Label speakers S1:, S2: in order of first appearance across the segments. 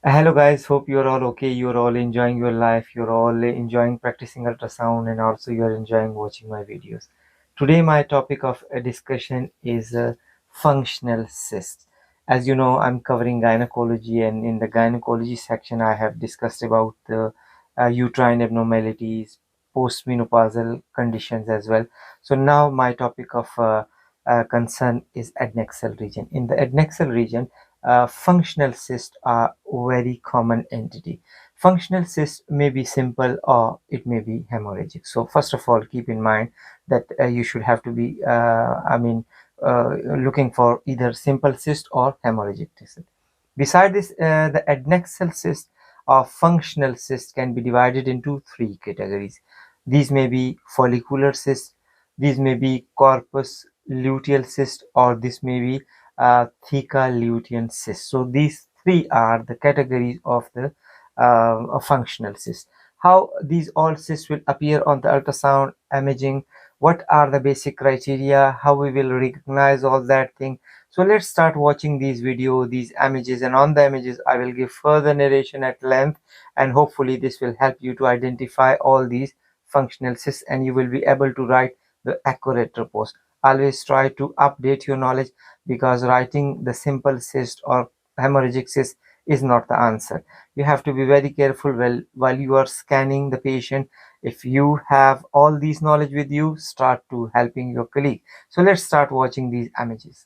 S1: Hello guys, hope you're all okay. You're all enjoying your life. You're all enjoying practicing ultrasound and also you're enjoying watching my videos. Today my topic of discussion is functional cysts. As you know, I'm covering gynecology, and in the gynecology section I have discussed about the uterine abnormalities, postmenopausal conditions as well. So now my topic of concern is adnexal region. In the adnexal region, functional cysts are very common entity. Functional cysts may be simple or it may be hemorrhagic. So first of all, keep in mind that you should have to be, looking for either simple cyst or hemorrhagic cyst. Beside this, the adnexal cyst or functional cyst can be divided into three categories. These may be follicular cyst, these may be corpus luteal cyst, or this may be theca lutein cyst. So these three are the categories of the functional cyst. How these all cysts will appear on the ultrasound imaging, what are the basic criteria, how we will recognize all that thing. So let's start watching these video, these images, and on the images I will give further narration at length, and hopefully this will help you to identify all these functional cysts and you will be able to write the accurate reports. Always try to update your knowledge, because writing the simple cyst or hemorrhagic cyst is not the answer. You have to be very careful while you are scanning the patient. If you have all these knowledge with you, start to helping your colleague. So let's start watching these images.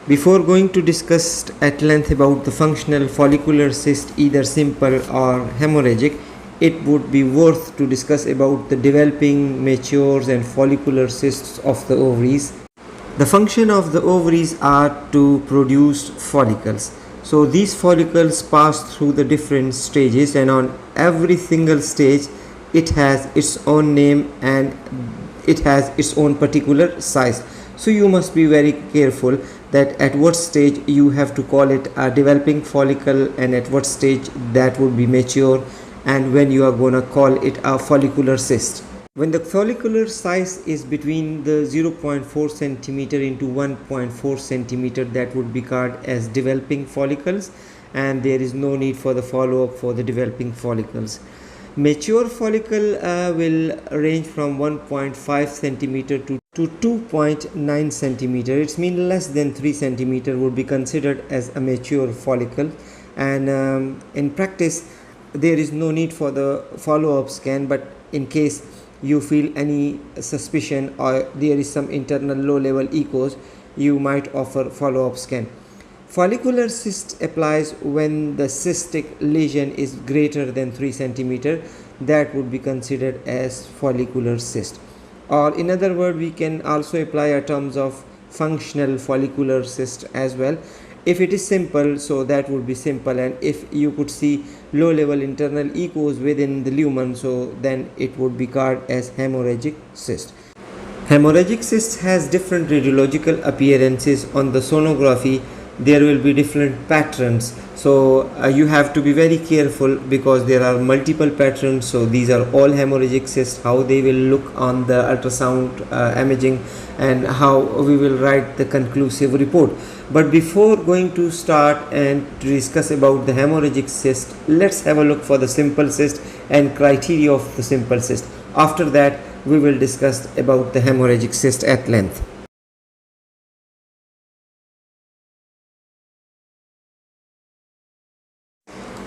S1: Before going to discuss at length about the functional follicular cyst, either simple or hemorrhagic, it would be worth to discuss about the developing, matures and follicular cysts of the ovaries. The function of the ovaries are to produce follicles. So these follicles pass through the different stages, and on every single stage it has its own name and it has its own particular size. So you must be very careful that at what stage you have to call it a developing follicle and at what stage that would be mature, and when you are going to call it a follicular cyst. When the follicular size is between the 0.4 centimeter into 1.4 centimeter, that would be called as developing follicles, and there is no need for the follow-up for the developing follicles. Mature follicle will range from 1.5 centimeter to 2.9 centimeter. It's mean less than 3 centimeter would be considered as a mature follicle, and in practice there is no need for the follow-up scan, but in case you feel any suspicion or there is some internal low level echoes, you might offer follow-up scan. Follicular cyst applies when the cystic lesion is greater than 3 centimeter. That would be considered as follicular cyst. Or in other words, we can also apply a terms of functional follicular cyst as well. If it is simple, so that would be simple, and if you could see low level internal echoes within the lumen, so then it would be called as hemorrhagic cyst. Hemorrhagic cyst has different radiological appearances. On the sonography there will be different patterns, so you have to be very careful because there are multiple patterns. So these are all hemorrhagic cysts, how they will look on the ultrasound imaging, and how we will write the conclusive report. But before going to start and to discuss about the hemorrhagic cyst, let's have a look for the simple cyst and criteria of the simple cyst. After that we will discuss about the hemorrhagic cyst at length.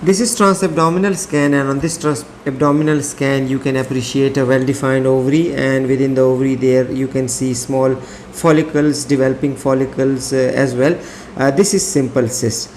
S1: This is transabdominal scan, and on this transabdominal scan you can appreciate a well-defined ovary, and within the ovary there you can see small follicles, developing follicles as well. This is simple cyst.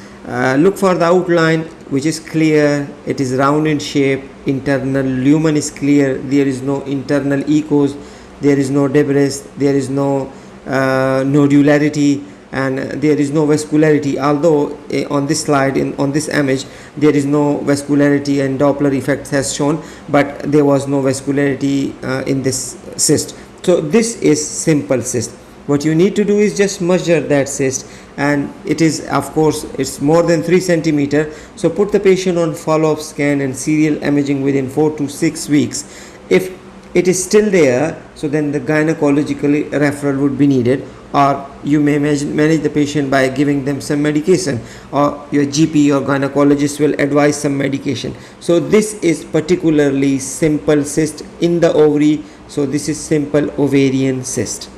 S1: Look for the outline which is clear, it is round in shape, internal lumen is clear, there is no internal echoes, there is no debris, there is no nodularity, and there is no vascularity, although on this slide, on this image there is no vascularity and Doppler effect has shown, but there was no vascularity in this cyst. So this is simple cyst. What you need to do is just measure that cyst, and it is, of course, it's more than 3 centimeter. So put the patient on follow-up scan and serial imaging within 4 to 6 weeks. If it is still there, so then the gynecological referral would be needed, or you may manage the patient by giving them some medication, or your GP or gynecologist will advise some medication. So this is particularly simple cyst in the ovary. So this is simple ovarian cyst.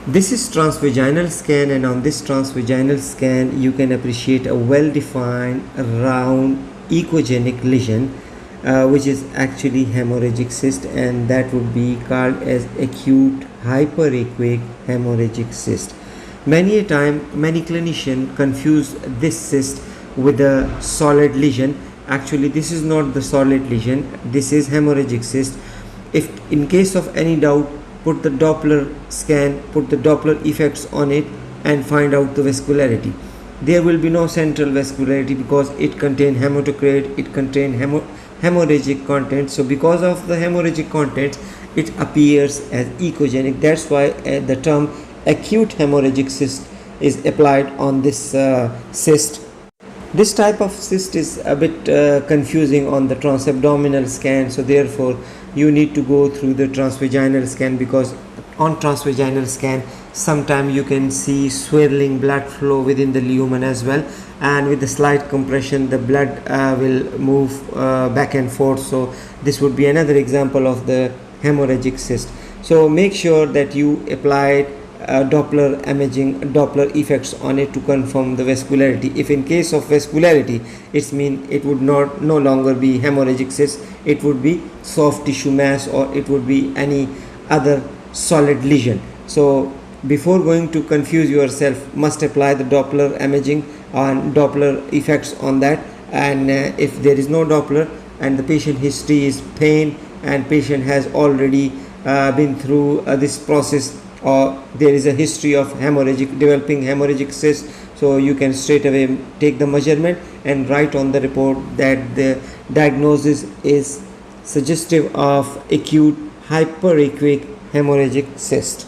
S1: This is transvaginal scan, and on this transvaginal scan you can appreciate a well-defined round echogenic lesion, which is actually hemorrhagic cyst, and that would be called as acute hyperechoic hemorrhagic cyst. Many a time many clinicians confuse this cyst with a solid lesion. Actually this is not the solid lesion, this is hemorrhagic cyst. If in case of any doubt, put the Doppler scan, put the Doppler effects on it and find out the vascularity. There will be no central vascularity because it contains hematocrit, it contains hemorrhagic content. So because of the hemorrhagic content, it appears as echogenic. That's why the term acute hemorrhagic cyst is applied on this cyst. This type of cyst is a bit confusing on the transabdominal scan, so therefore you need to go through the transvaginal scan, because on transvaginal scan sometimes you can see swirling blood flow within the lumen as well, and with the slight compression the blood will move back and forth. So this would be another example of the hemorrhagic cyst. So make sure that you apply Doppler imaging, Doppler effects on it to confirm the vascularity. If in case of vascularity, it means it would no longer be hemorrhagic cyst, it would be soft tissue mass, or it would be any other solid lesion. So before going to confuse yourself, must apply the Doppler imaging and Doppler effects on that. And if there is no Doppler and the patient history is pain and patient has already been through this process, or there is a history of developing hemorrhagic cyst, so you can straight away take the measurement and write on the report that the diagnosis is suggestive of acute hyperechoic hemorrhagic cyst.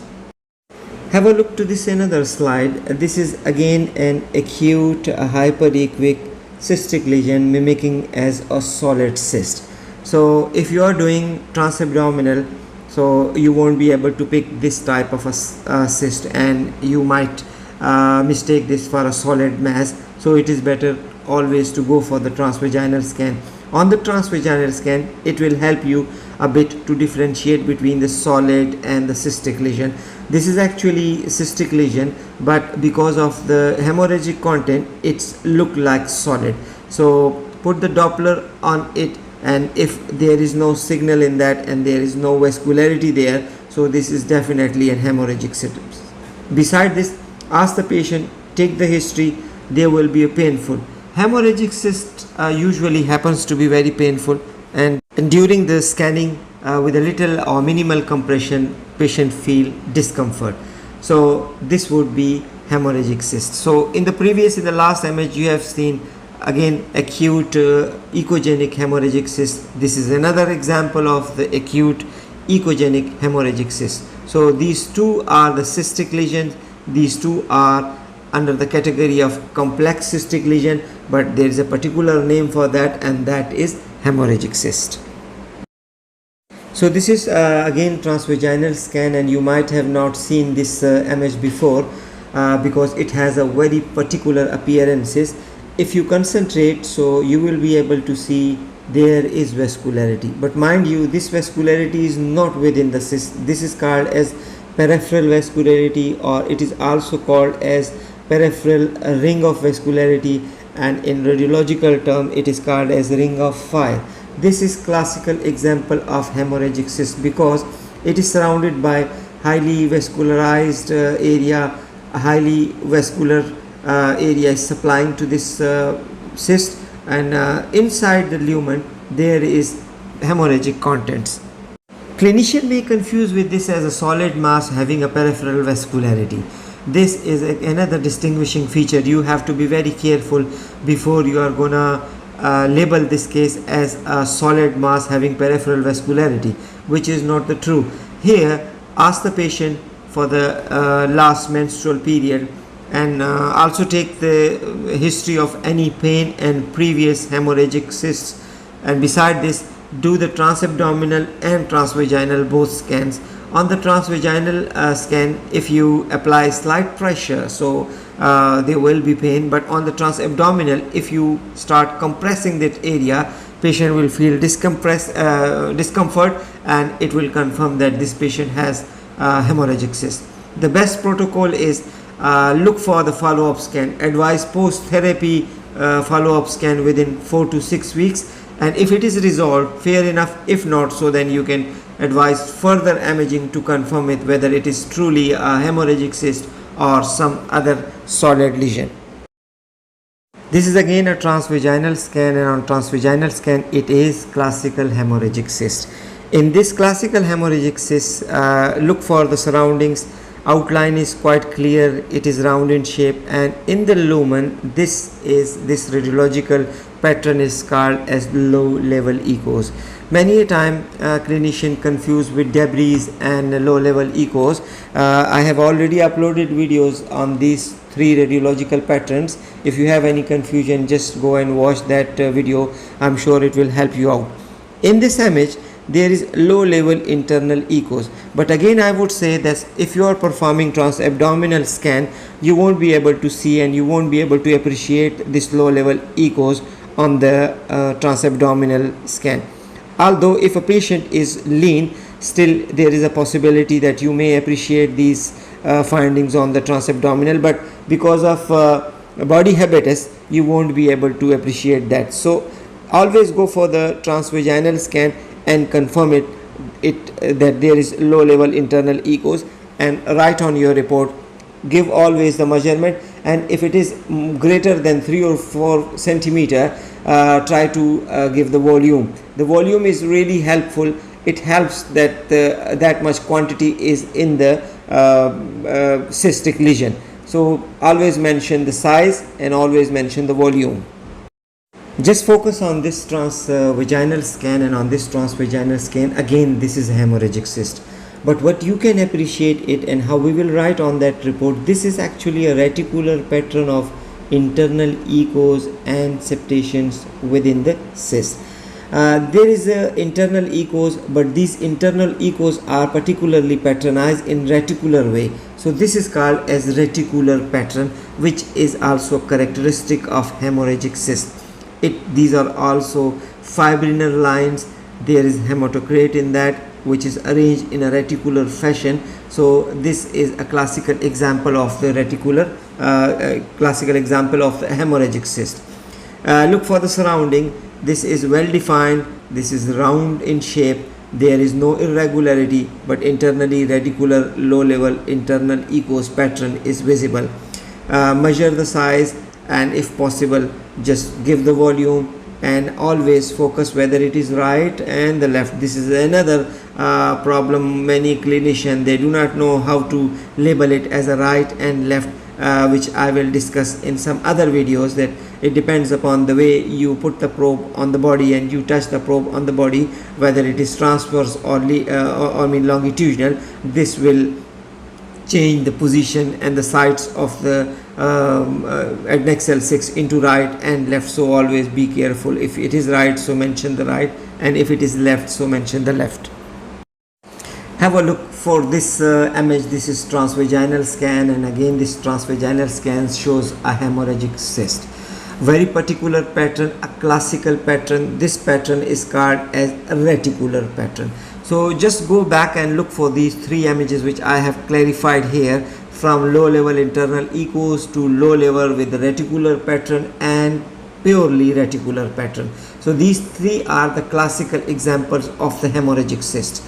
S1: Have a look to this another slide. This is again an acute hyperechoic cystic lesion mimicking as a solid cyst. So if you are doing transabdominal, so you won't be able to pick this type of a cyst, and you might mistake this for a solid mass. So it is better always to go for the transvaginal scan. On the transvaginal scan, it will help you a bit to differentiate between the solid and the cystic lesion. This is actually cystic lesion, but because of the hemorrhagic content, it's look like solid. So put the Doppler on it, and if there is no signal in that and there is no vascularity there, so this is definitely a hemorrhagic cyst. Beside this, ask the patient, take the history, there will be a painful. Hemorrhagic cyst usually happens to be very painful, and during the scanning with a little or minimal compression, patient feel discomfort. So this would be hemorrhagic cyst. So in the last image you have seen again acute echogenic hemorrhagic cyst. This is another example of the acute echogenic hemorrhagic cyst. So these two are the cystic lesions, these two are under the category of complex cystic lesion, but there is a particular name for that, and that is hemorrhagic cyst. So this is again transvaginal scan, and you might have not seen this image before because it has a very particular appearances. If you concentrate, so you will be able to see there is vascularity, but mind you, this vascularity is not within the cyst. This is called as peripheral vascularity, or it is also called as peripheral ring of vascularity, and in radiological term it is called as ring of fire. This is classical example of hemorrhagic cyst because it is surrounded by highly vascularized area, a highly vascular area is supplying to this cyst, and inside the lumen there is hemorrhagic contents. Clinician may confuse with this as a solid mass having a peripheral vascularity. This is another distinguishing feature. You have to be very careful before you are gonna label this case as a solid mass having peripheral vascularity, which is not the true. Here ask the patient for the last menstrual period, and also take the history of any pain and previous hemorrhagic cysts
S2: And beside this, do the transabdominal and transvaginal both scans. On the transvaginal scan, if you apply slight pressure, so there will be pain, but on the transabdominal, if you start compressing that area, patient will feel discomfort, and it will confirm that this patient has hemorrhagic cyst. The best protocol is look for the follow-up scan. Advise post-therapy follow-up scan within 4 to 6 weeks, and if it is resolved, fair enough. If not, so then you can advise further imaging to confirm it whether it is truly a hemorrhagic cyst or some other solid lesion. This is again a transvaginal scan, and on transvaginal scan it is classical hemorrhagic cyst. In this classical hemorrhagic cyst, look for the surroundings. Outline is quite clear, it is round in shape, and in the lumen this radiological pattern is called as low level echoes. Many a time clinician confused with debris and low level echoes. I have already uploaded videos on these 3 radiological patterns. If you have any confusion, just go and watch that video. I'm sure it will help you out. In this image there is low level internal echoes, but again I would say that if you are performing transabdominal scan, you won't be able to see and you won't be able to appreciate this low level echoes on the transabdominal scan. Although if a patient is lean, still there is a possibility that you may appreciate these findings on the transabdominal, but because of body habitus you won't be able to appreciate that. So always go for the transvaginal scan and confirm that there is low level internal echoes, and write on your report, give always the measurement, and if it is greater than 3 or 4 centimeter, try to give the volume. The volume is really helpful. It helps that that much quantity is in the cystic lesion. So always mention the size and always mention the volume. Just focus on this transvaginal scan, and on this transvaginal scan again this is a hemorrhagic cyst. But what you can appreciate it and how we will write on that report, this is actually a reticular pattern of internal echoes and septations within the cyst. There is internal echoes, but these internal echoes are particularly patternized in reticular way. So this is called as reticular pattern, which is also characteristic of hemorrhagic cyst. These are also fibrinal lines. There is hematocrit in that, which is arranged in a reticular fashion. So this is a classical example of the classical example of the hemorrhagic cyst. Look for the surrounding. This is well defined. This is round in shape. There is no irregularity, but internally reticular low level internal echoes pattern is visible. Measure the size, and if possible just give the volume, and always focus whether it is right and the left. This is another problem. Many clinicians, they do not know how to label it as a right and left, which I will discuss in some other videos, that it depends upon the way you put the probe on the body and you touch the probe on the body, whether it is transverse or longitudinal. This will change the position and the sides of the Adnexal 6 into right and left. So always be careful. If it is right, so mention the right, and if it is left, so mention the left. Have a look for this image. This is transvaginal scan, and again this transvaginal scan shows a hemorrhagic cyst. Very particular pattern, a classical pattern. This pattern is called as a reticular pattern. So just go back and look for these 3 images which I have clarified here, from low level internal echoes to low level with the reticular pattern and purely reticular pattern. So these 3 are the classical examples of the hemorrhagic cyst.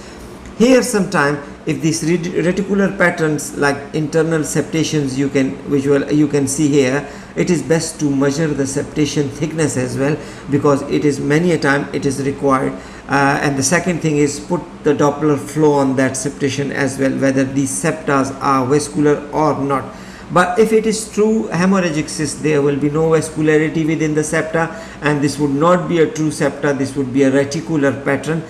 S2: Here sometime, if these reticular patterns like internal septations you can see here, it is best to measure the septation thickness as well, because it is many a time it is required. And the second thing is put the Doppler flow on that septation as well, whether these septas are vascular or not. But if it is true hemorrhagic cyst, there will be no vascularity within the septa, and this would not be a true septa. This would be a reticular pattern,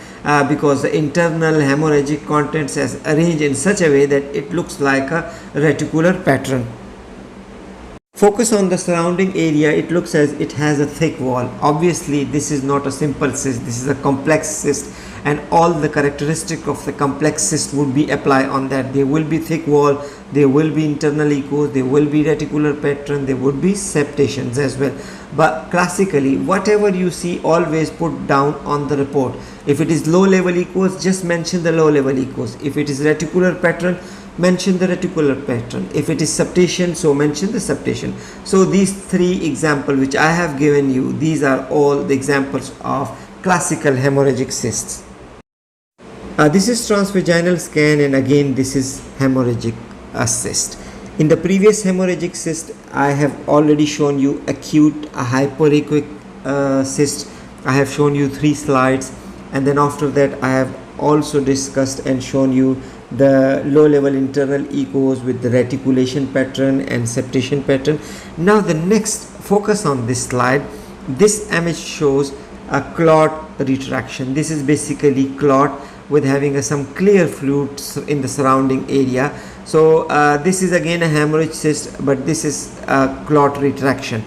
S2: because the internal hemorrhagic contents is arranged in such a way that it looks like a reticular pattern. Focus on the surrounding area. It looks as it has a thick wall. Obviously this is not a simple cyst, this is a complex cyst, and all the characteristic of the complex cyst would be applied on that. There will be thick wall, there will be internal echoes, there will be reticular pattern, there would be septations as well. But classically, whatever you see, always put down on the report. If it is low level echoes, just mention the low level echoes. If it is reticular pattern, mention the reticular pattern. If it is septation, so mention the septation. So these three examples which I have given you, these are all the examples of classical hemorrhagic cysts. This is transvaginal scan, and again this is hemorrhagic cyst. In the previous hemorrhagic cyst, I have already shown you acute hyperechoic cyst. I have shown you 3 slides, and then after that I have also discussed and shown you the low level internal echoes with the reticulation pattern and septation pattern. Now the next focus on this slide, this image shows a clot retraction. This is basically clot with having some clear fluid in the surrounding area. So this is again a hemorrhage cyst, but this is a clot retraction.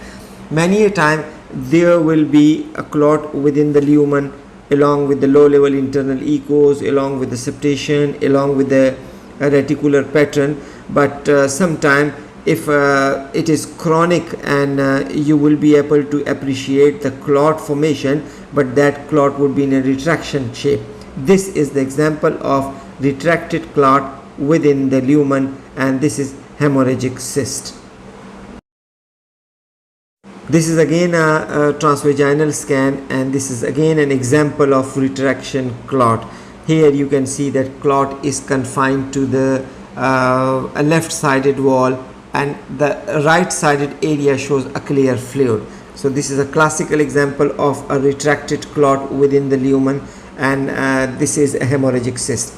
S2: Many a time there will be a clot within the lumen, along with the low level internal echoes, along with the septation, along with the reticular pattern. But sometime if it is chronic, and you will be able to appreciate the clot formation, but that clot would be in a retraction shape. This is the example of retracted clot within the lumen, and this is hemorrhagic cyst. This is again a transvaginal scan, and this is again an example of retraction clot. Here you can see that clot is confined to the left sided wall, and the right sided area shows a clear fluid. So this is a classical example of a retracted clot within the lumen, and this is a hemorrhagic cyst.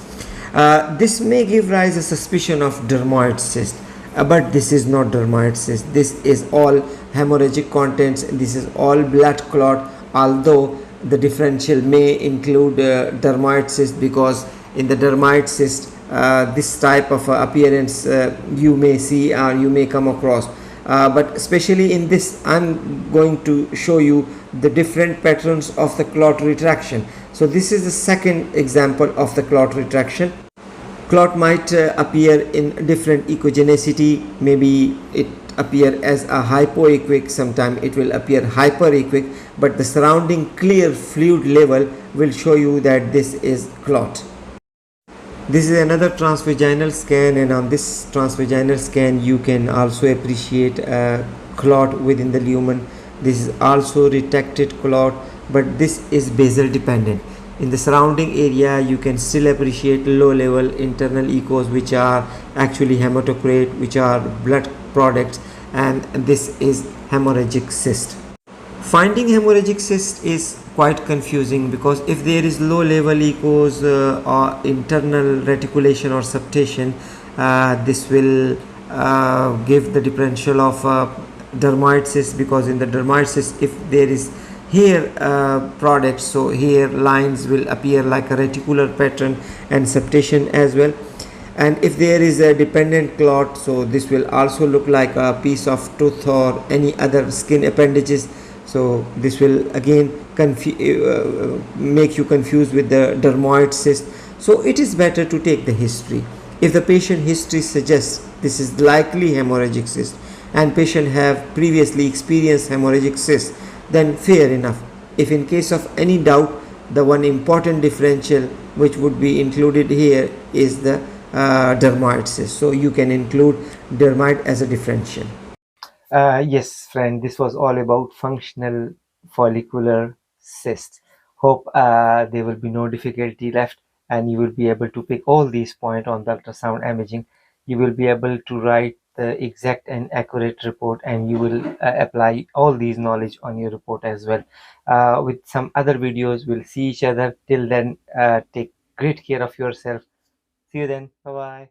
S2: This may give rise a suspicion of dermoid cyst, but this is not dermoid cyst. This is all hemorrhagic contents. This is all blood clot, although the differential may include dermoid cyst, because in the dermoid cyst this type of appearance you may see or you may come across. But especially in this, I'm going to show you the different patterns of the clot retraction. So this is the second example of the clot retraction. Clot might appear in different echogenicity. Maybe it appear as a hypoechoic, sometimes it will appear hyperechoic, but the surrounding clear fluid level will show you that this is clot. This is another transvaginal scan, and on this transvaginal scan you can also appreciate a clot within the lumen. This is also retracted clot, but this is basal dependent. In the surrounding area you can still appreciate low level internal echoes, which are actually hematocrit, which are blood products, and this is hemorrhagic cyst. Finding hemorrhagic cyst is quite confusing, because if there is low level echoes or internal reticulation or septation, this will give the differential of dermoid cyst, because in the dermoid cyst, if there is hair products, so hair lines will appear like a reticular pattern and septation as well. And if there is a dependent clot, so this will also look like a piece of tooth or any other skin appendages. So this will again make you confused with the dermoid cyst. So it is better to take the history. If the patient history suggests this is likely hemorrhagic cyst, and patient have previously experienced hemorrhagic cyst, then fair enough. If in case of any doubt, the one important differential which would be included here is the dermoid cyst. So you can include dermoid as a differential.
S1: Yes, friend, this was all about functional follicular cysts. Hope there will be no difficulty left, and you will be able to pick all these points on the ultrasound imaging. You will be able to write the exact and accurate report, and you will apply all these knowledge on your report as well. With some other videos, we'll see each other. Till then, take great care of yourself. See you then. Bye bye.